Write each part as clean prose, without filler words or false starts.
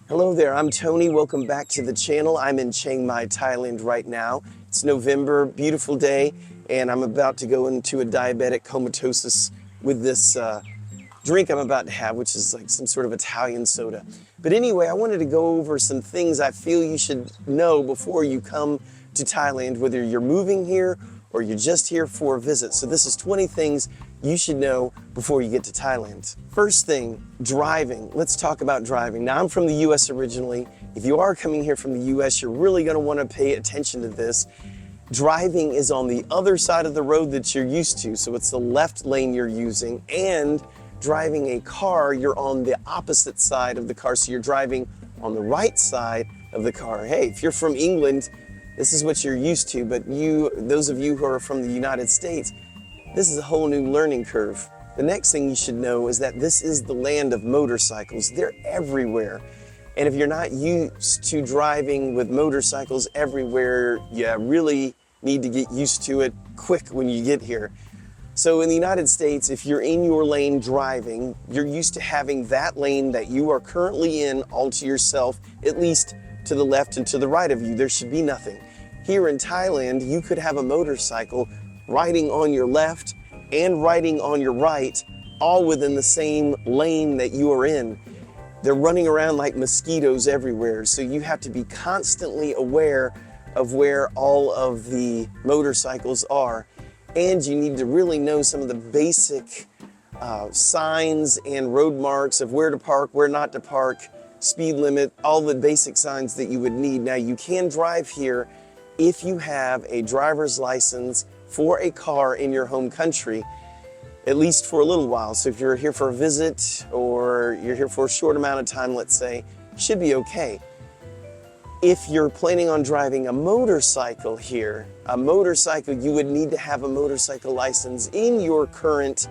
Hello there, I'm Tony. Welcome back to the channel. I'm in Chiang Mai, Thailand right now. It's November, beautiful day, and I'm about to go into a diabetic comatosis with this drink I'm about to have, which is like some sort of Italian soda. But anyway, I wanted to go over some things I feel you should know before you come to Thailand, whether you're moving here or you're just here for a visit. So this is 20 things you should know before you get to Thailand. First thing, driving. Let's talk about driving. Now, I'm from the US originally. If you are coming here from the US, you're really gonna wanna pay attention to this. Driving is on the other side of the road that you're used to. So it's the left lane you're using, and driving a car, you're on the opposite side of the car. So you're driving on the right side of the car. Hey, if you're from England, this is what you're used to, but those of you who are from the United States, this is a whole new learning curve. The next thing you should know is that this is the land of motorcycles. They're everywhere. And if you're not used to driving with motorcycles everywhere, you really need to get used to it quick when you get here. So in the United States, if you're in your lane driving, you're used to having that lane that you are currently in all to yourself, at least to the left and to the right of you. There should be nothing. Here in Thailand, you could have a motorcycle riding on your left and riding on your right, all within the same lane that you are in. They're running around like mosquitoes everywhere, so you have to be constantly aware of where all of the motorcycles are. And you need to really know some of the basic signs and road marks of where to park, where not to park, speed limit, all the basic signs that you would need. Now, you can drive here if you have a driver's license for a car in your home country, at least for a little while. So if you're here for a visit or you're here for a short amount of time, let's say, you should be okay. If you're planning on driving a motorcycle here, you would need to have a motorcycle license in your current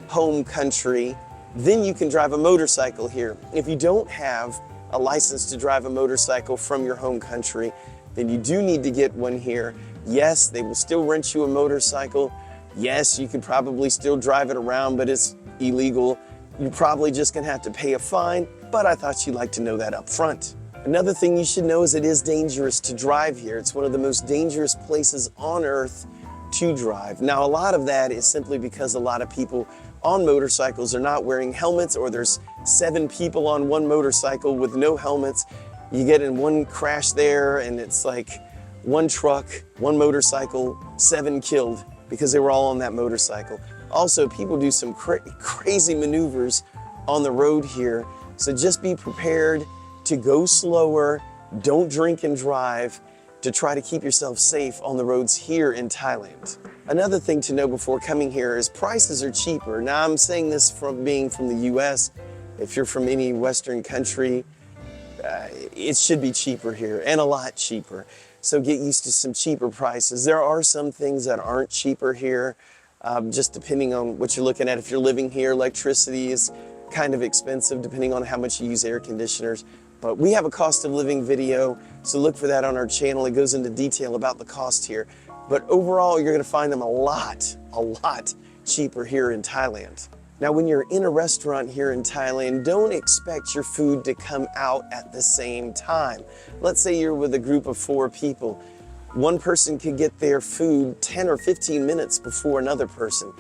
home country. Then you can drive a motorcycle here. If you don't have a license to drive a motorcycle from your home country, then you do need to get one here. Yes, they will still rent you a motorcycle. Yes, you could probably still drive it around, but it's illegal. You're probably just gonna have to pay a fine, but I thought you'd like to know that up front. Another thing you should know is it is dangerous to drive here. It's one of the most dangerous places on earth to drive. Now, a lot of that is simply because a lot of people on motorcycles are not wearing helmets, or there's 7 people on one motorcycle with no helmets. You get in one crash there and it's like one truck, one motorcycle, 7 killed because they were all on that motorcycle. Also, people do some crazy maneuvers on the road here. So just be prepared to go slower, don't drink and drive, to try to keep yourself safe on the roads here in Thailand. Another thing to know before coming here is prices are cheaper. Now, I'm saying this from being from the US. If you're from any Western country, it should be cheaper here, and a lot cheaper. So get used to some cheaper prices. There are some things that aren't cheaper here, just depending on what you're looking at. If you're living here, electricity is kind of expensive depending on how much you use air conditioners. But we have a cost of living video, so look for that on our channel. It goes into detail about the cost here. But overall, you're gonna find them a lot cheaper here in Thailand. Now, when you're in a restaurant here in Thailand, don't expect your food to come out at the same time. Let's say you're with a group of 4 people. One person could get their food 10 or 15 minutes before another person.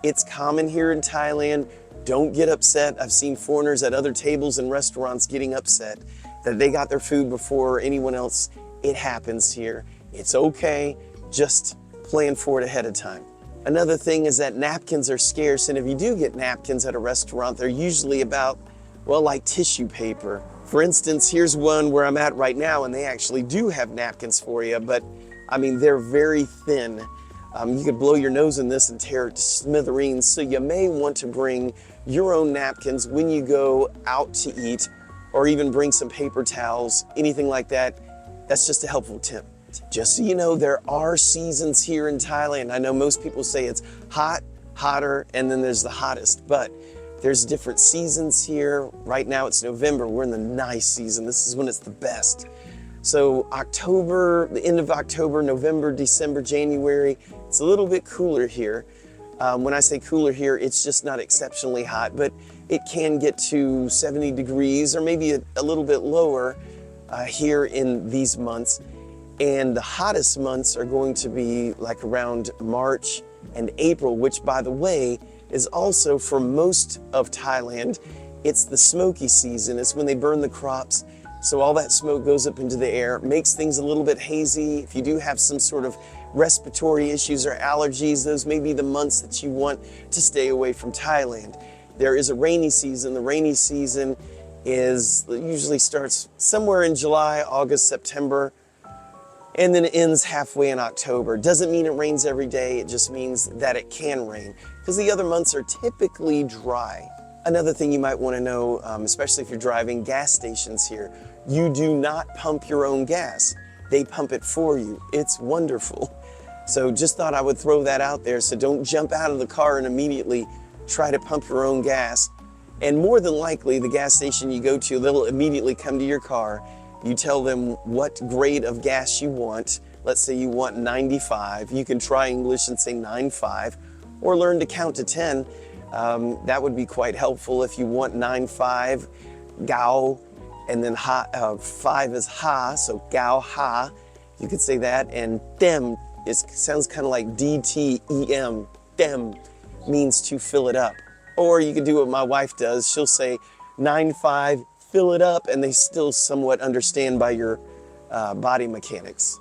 It's common here in Thailand. Don't get upset. I've seen foreigners at other tables in restaurants getting upset that they got their food before anyone else. It happens here. It's okay. Just plan for it ahead of time. Another thing is that napkins are scarce, and if you do get napkins at a restaurant, they're usually about, well, like tissue paper. For instance, here's one where I'm at right now, and they actually do have napkins for you, but I mean, they're very thin. You could blow your nose in this and tear it to smithereens, so you may want to bring your own napkins when you go out to eat, or even bring some paper towels, anything like that. That's just a helpful tip. Just so you know, there are seasons here in Thailand. I know most people say it's hot, hotter, and then there's the hottest, but there's different seasons here. Right now it's November, we're in the nice season. This is when it's the best. So October, the end of October, November, December, January, it's a little bit cooler here. When I say cooler here, it's just not exceptionally hot, but it can get to 70 degrees or maybe a little bit lower here in these months. And the hottest months are going to be like around March and April, which, by the way, is also for most of Thailand, it's the smoky season. It's when they burn the crops. So all that smoke goes up into the air, makes things a little bit hazy. If you do have some sort of respiratory issues or allergies, those may be the months that you want to stay away from Thailand. There is a rainy season. The rainy season usually starts somewhere in July, August, September, and then it ends halfway in October. Doesn't mean it rains every day, it just means that it can rain, because the other months are typically dry. Another thing you might want to know, especially if you're driving, gas stations here, you do not pump your own gas. They pump it for you. It's wonderful. So just thought I would throw that out there, so don't jump out of the car and immediately try to pump your own gas. And more than likely, the gas station you go to, they'll immediately come to your car. You tell them what grade of gas you want. Let's say you want 95. You can try English and say 95, or learn to count to 10. That would be quite helpful. If you want 95, gao, and then 5 is ha, so gao ha. You could say that. And dem, it sounds kind of like D-T-E-M. Dem means to fill it up. Or you could do what my wife does. She'll say 95, fill it up, and they still somewhat understand by your body mechanics.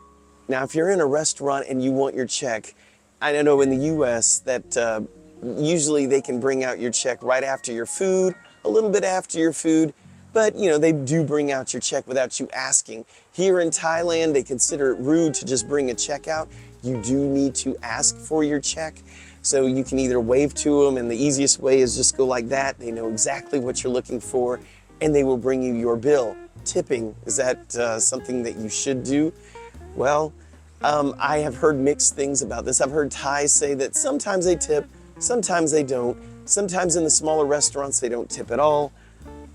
Now, if you're in a restaurant and you want your check, I know in the US that usually they can bring out your check right after your food, a little bit after your food, but they do bring out your check without you asking. Here in Thailand, they consider it rude to just bring a check out. You do need to ask for your check. So you can either wave to them, and the easiest way is just go like that. They know exactly what you're looking for, and they will bring you your bill. Tipping, is that something that you should do? Well, I have heard mixed things about this. I've heard Thais say that sometimes they tip, sometimes they don't. Sometimes in the smaller restaurants, they don't tip at all.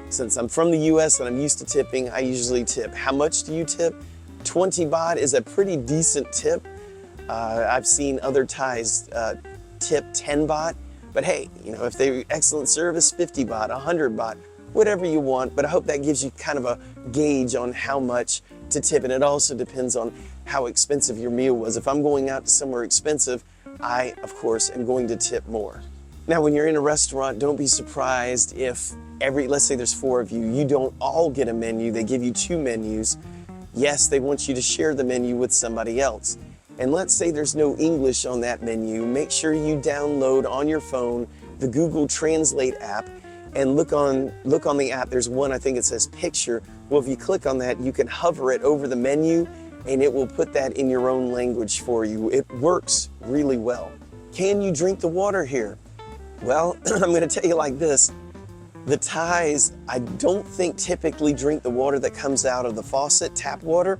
Since I'm from the US and I'm used to tipping, I usually tip. How much do you tip? 20 baht is a pretty decent tip. I've seen other Thais tip 10 baht, but hey, if they excellent service, 50 baht, 100 baht, whatever you want. But I hope that gives you kind of a gauge on how much to tip, and it also depends on how expensive your meal was. If I'm going out to somewhere expensive, I, of course, am going to tip more. Now, when you're in a restaurant, don't be surprised if let's say there's 4 of you, you don't all get a menu. They give you 2 menus. Yes, they want you to share the menu with somebody else. And let's say there's no English on that menu. Make sure you download on your phone the Google Translate app, and look on the app. There's one, I think it says picture. Well, if you click on that, you can hover it over the menu, and it will put that in your own language for you. It works really well. Can you drink the water here? Well, I'm going to tell you like this. The Thais, I don't think typically drink the water that comes out of the faucet, tap water.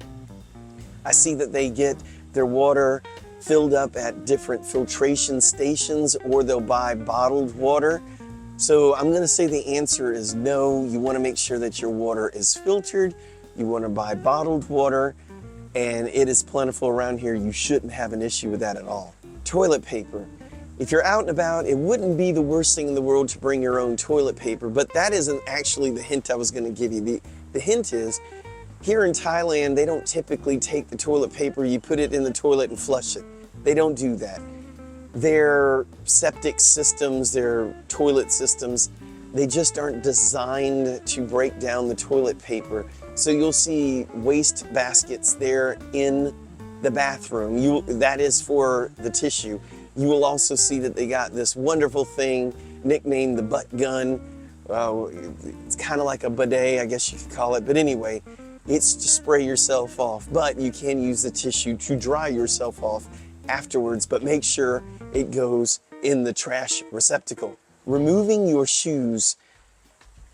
I see that they get their water filled up at different filtration stations, or they'll buy bottled water. So I'm going to say the answer is no. You want to make sure that your water is filtered. You want to buy bottled water, and it is plentiful around here. You shouldn't have an issue with that at all. Toilet paper. If you're out and about, it wouldn't be the worst thing in the world to bring your own toilet paper, but that isn't actually the hint I was going to give you. The hint is, here in Thailand, they don't typically take the toilet paper, you put it in the toilet and flush it. They don't do that. Their septic systems, their toilet systems, they just aren't designed to break down the toilet paper. So you'll see waste baskets there in the bathroom. That is for the tissue. You will also see that they got this wonderful thing nicknamed the butt gun. It's kind of like a bidet, I guess you could call it. But anyway, it's to spray yourself off. But you can use the tissue to dry yourself off afterwards. But make sure it goes in the trash receptacle. Removing your shoes.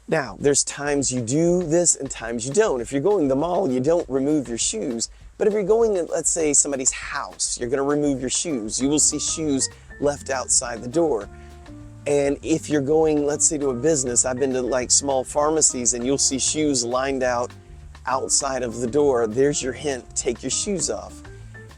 Now, there's times you do this and times you don't. If you're going to the mall, you don't remove your shoes. But if you're going to, let's say, somebody's house, you're going to remove your shoes. You will see shoes left outside the door. And if you're going, let's say, to a business, I've been to like small pharmacies, and you'll see shoes lined out outside of the door. There's your hint, take your shoes off.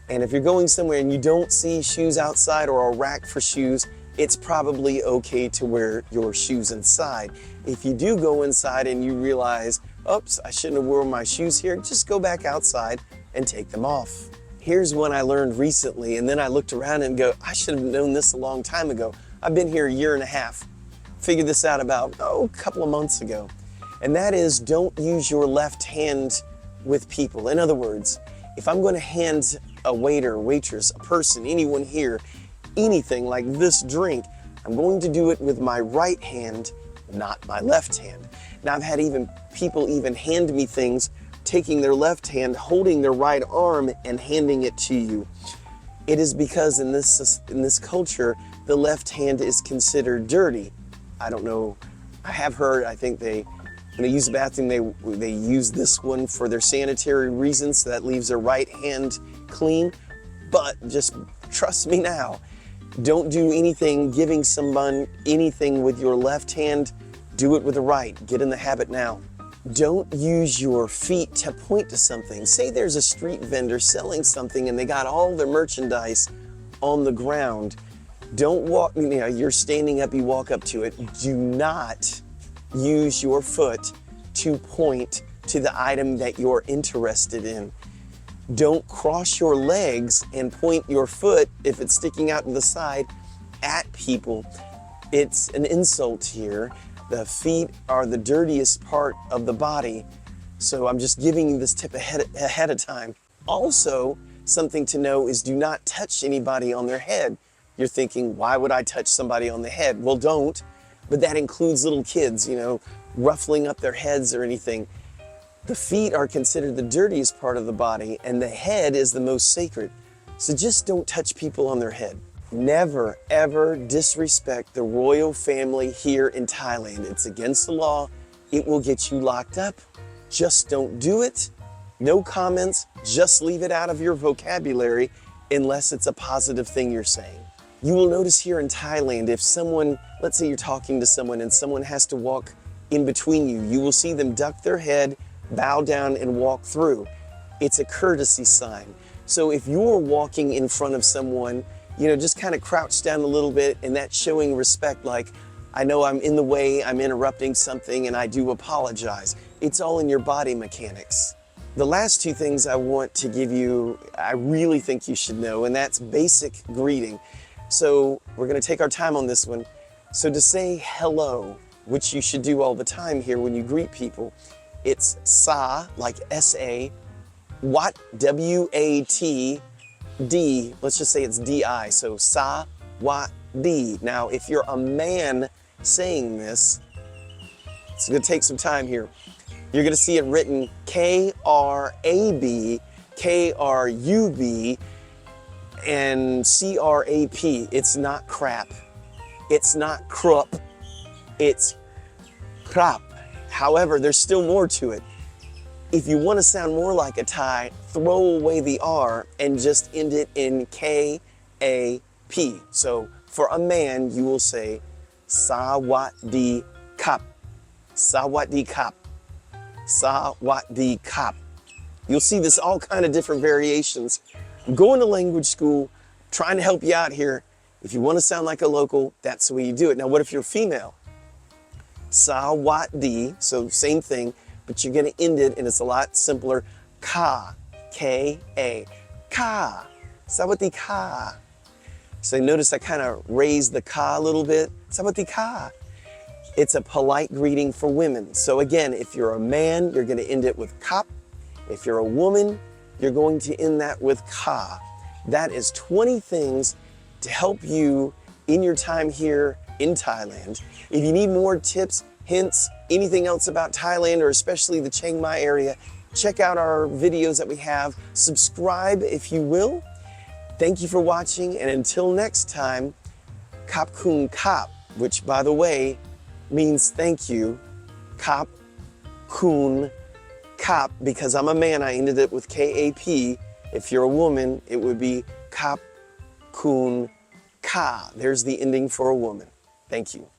And if you're going somewhere and you don't see shoes outside or a rack for shoes, it's probably okay to wear your shoes inside. If you do go inside and you realize, oops, I shouldn't have worn my shoes here, just go back outside and take them off. Here's one I learned recently, and then I looked around and go, I should have known this a long time ago. I've been here a year and a half. Figured this out about, a couple of months ago. And that is, don't use your left hand with people. In other words, if I'm going to hand a waiter, waitress, a person, anyone here, anything like this drink, I'm going to do it with my right hand, not my left hand. Now, I've had people hand me things, taking their left hand, holding their right arm, and handing it to you. It is because in this culture, the left hand is considered dirty. I don't know. I have heard, I think when they use the bathroom, they use this one for their sanitary reasons, so that leaves their right hand clean. But just trust me now, don't do anything, giving someone anything with your left hand, do it with the right. Get in the habit now. Don't use your feet to point to something. Say there's a street vendor selling something and they got all their merchandise on the ground. Don't walk, you're standing up, you walk up to it. Do not use your foot to point to the item that you're interested in. Don't cross your legs and point your foot, if it's sticking out to the side, at people. It's an insult here. The feet are the dirtiest part of the body. So I'm just giving you this tip ahead of time. Also, something to know is do not touch anybody on their head. You're thinking, why would I touch somebody on the head? Well, don't. But that includes little kids, ruffling up their heads or anything. The feet are considered the dirtiest part of the body, and the head is the most sacred. So just don't touch people on their head. Never, ever disrespect the royal family here in Thailand. It's against the law. It will get you locked up. Just don't do it. No comments. Just leave it out of your vocabulary unless it's a positive thing you're saying. You will notice here in Thailand, if someone, let's say you're talking to someone and someone has to walk in between you, you will see them duck their head, bow down, and walk through. It's a courtesy sign. So if you're walking in front of someone, just kind of crouch down a little bit, and that's showing respect, like, I know I'm in the way, I'm interrupting something, and I do apologize. It's all in your body mechanics. The last two things I want to give you, I really think you should know, and that's basic greeting. So we're going to take our time on this one. So to say hello, which you should do all the time here when you greet people, it's sa, like S-A, wat, W-A-T, D, let's just say it's D-I, so sa, wa, di. Now, if you're a man saying this, it's going to take some time here. You're going to see it written K-R-A-B, K-R-U-B, and C-R-A-P. It's not crap. It's not crup. It's crap. However, there's still more to it. If you want to sound more like a Thai, throw away the R and just end it in K-A-P. So for a man, you will say Sawatdee Kap. Sawatdee Kap. Sawatdee Kap. You'll see this all kind of different variations. I'm going to language school, trying to help you out here. If you want to sound like a local, that's the way you do it. Now, what if you're female? Sawatdee, so same thing, but you're going to end it, and it's a lot simpler. Ka, K-A, ka, Sawatdee ka. So notice I kind of raised the ka a little bit. Sawatdee ka. It's a polite greeting for women. So again, if you're a man, you're going to end it with kap. If you're a woman, you're going to end that with ka. That is 20 things to help you in your time here in Thailand. If you need more tips, hints, anything else about Thailand, or especially the Chiang Mai area, check out our videos that we have. Subscribe if you will. Thank you for watching, and until next time, Kap Kun Kap, which by the way means thank you. Kap Kun Kap, because I'm a man, I ended it with K-A-P. If you're a woman, it would be Kap Kun Ka. There's the ending for a woman. Thank you.